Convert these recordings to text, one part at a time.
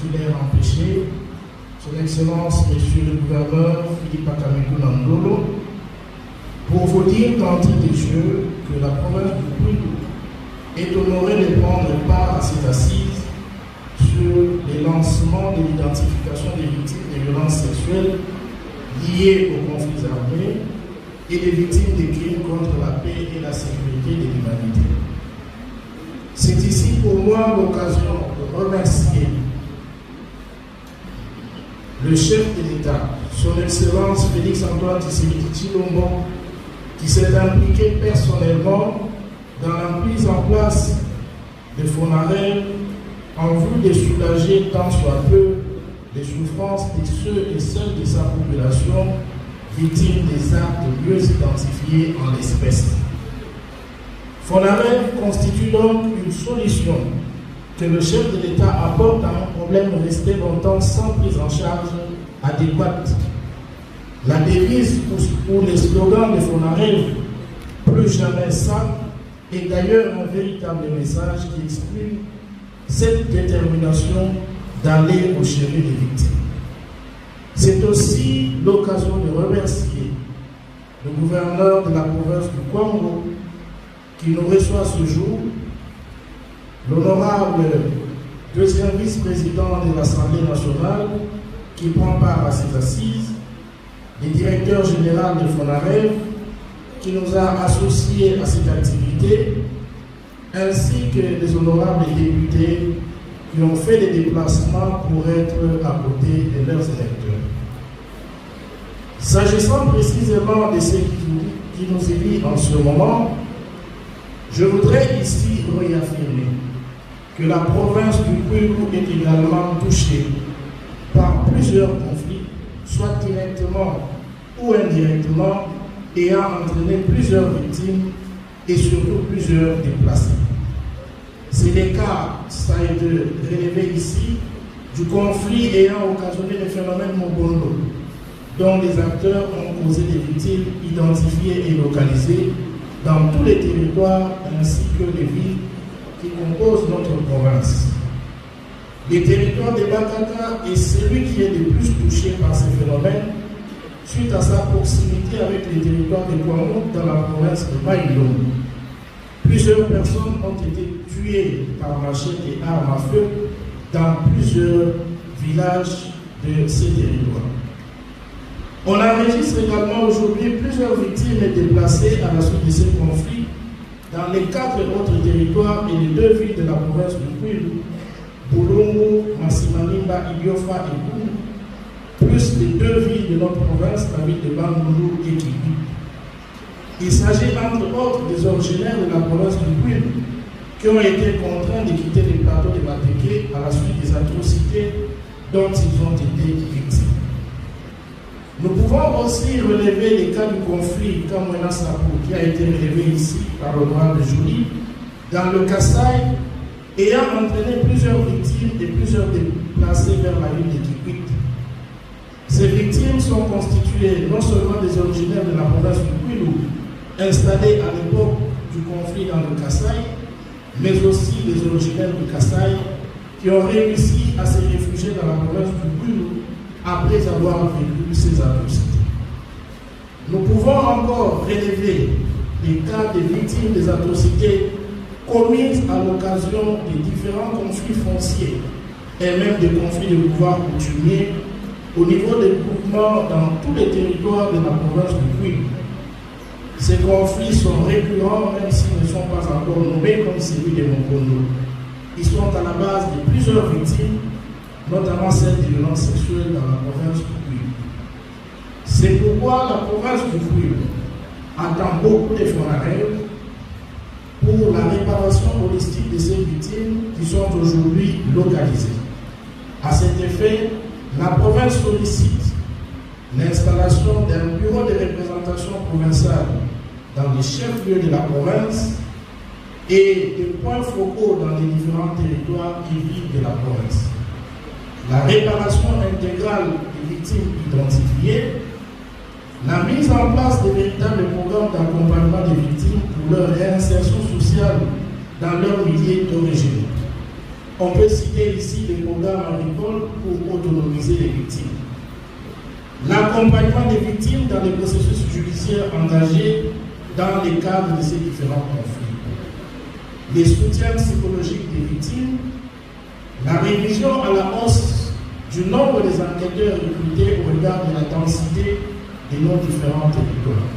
titulaire empêché, Son Excellence, Monsieur le Gouverneur Philippe Akameko Nandolo, pour vous dire d'entrée des jeux que la province du Kwilu est honorée de prendre part à cette assise sur les lancements de l'identification des victimes de violences sexuelles liées aux conflits armés et des victimes des crimes contre la paix et la sécurité de l'humanité. C'est ici pour moi l'occasion de remercier le chef de l'État, Son Excellence Félix Antoine Tshisekedi Tshilombo, qui s'est impliqué personnellement dans la mise en place de FONAREV en vue de soulager tant soit peu les souffrances de ceux et celles de sa population victimes des actes mieux identifiés en l'espèce. FONAREV constitue donc une solution que le chef de l'État apporte à un problème resté longtemps sans prise en charge adéquate. La devise ou les slogans de FONAREV, plus jamais ça, est d'ailleurs un véritable message qui exprime cette détermination d'aller au chevet des victimes. C'est aussi l'occasion de remercier le gouverneur de la province du Kwango qui nous reçoit ce jour, l'honorable deuxième vice-président de l'Assemblée nationale qui prend part à ces assises, le directeur général de FONAREV qui nous a associés à cette activité, ainsi que les honorables députés qui ont fait des déplacements pour être à côté de leurs électeurs. S'agissant précisément de ce qui nous élit en ce moment, je voudrais ici réaffirmer que la province du Kwilu est également touchée par plusieurs conflits, soit directement ou indirectement, ayant entraîné plusieurs victimes et surtout plusieurs déplacés. C'est le cas, ça a été relevé ici, du conflit ayant occasionné le phénomène Mobondo, dont les acteurs ont causé des victimes identifiées et localisées dans tous les territoires ainsi que les villes qui composent notre province. Le territoire de Bakaka est celui qui est le plus touché par ces phénomènes suite à sa proximité avec les territoires de Kwango dans la province de Maïlo. Plusieurs personnes ont été tuées par machette et armes à feu dans plusieurs villages de ces territoires. On enregistre également aujourd'hui plusieurs victimes et déplacées à la suite de ces conflits dans les 4 autres territoires et les 2 villes de la province du Kwilu, Bulungu, Masimanimba, Idiofa et Koum, plus les 2 villes de notre province, la ville de Bandundu et Kibi. Il s'agit entre autres des originaires de la province du Kwilu qui ont été contraints de quitter les plateaux de Mateke à la suite des atrocités dont ils ont été victimes. Nous pouvons aussi relever les cas du conflit Kamwena Sapou qui a été relevé ici par l'honorable Joly dans le Kasaï, ayant entraîné plusieurs victimes et plusieurs déplacés vers la ville de Kikwit. Ces victimes sont constituées non seulement des originaires de la province du Kwilu, installés à l'époque du conflit dans le Kasaï, mais aussi des originaires du Kasaï qui ont réussi à se réfugier dans la province du Kwilu après avoir vécu ces atrocités. Nous pouvons encore relever les cas des victimes des atrocités commises à l'occasion des différents conflits fonciers et même des conflits de pouvoir coutumiers au niveau des groupements dans tous les territoires de la province du Kwilu. Ces conflits sont récurrents même s'ils ne sont pas encore nommés comme celui de Mokondo. Ils sont à la base de plusieurs victimes, notamment celles des violences sexuelles dans la province du Kwilu. C'est pourquoi la province du Kwilu attend beaucoup de FONAREV pour la réparation holistique de ces victimes qui sont aujourd'hui localisées. À cet effet, la province sollicite l'installation d'un bureau de représentation provinciale dans les chefs-lieux de la province et des points focaux dans les différents territoires et villes de la province. La réparation intégrale des victimes identifiées, la mise en place de véritables programmes d'accompagnement des victimes pour leur réinsertion sociale dans leur milieu d'origine, On peut citer ici les programmes agricoles pour autonomiser les victimes. L'accompagnement des victimes dans les processus judiciaires engagés dans les cadres de ces différents conflits. Les soutiens psychologiques des victimes. La révision à la hausse du nombre des enquêteurs recrutés au regard de la densité de nos différents territoires.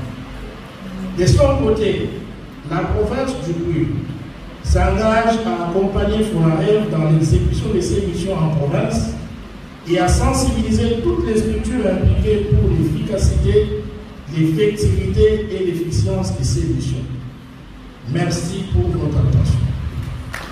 De son côté, la province du Puy s'engage à accompagner FONAREV dans l'exécution de ses missions en province et à sensibiliser toutes les structures impliquées pour l'efficacité, l'effectivité et l'efficience de ces missions. Merci pour votre attention.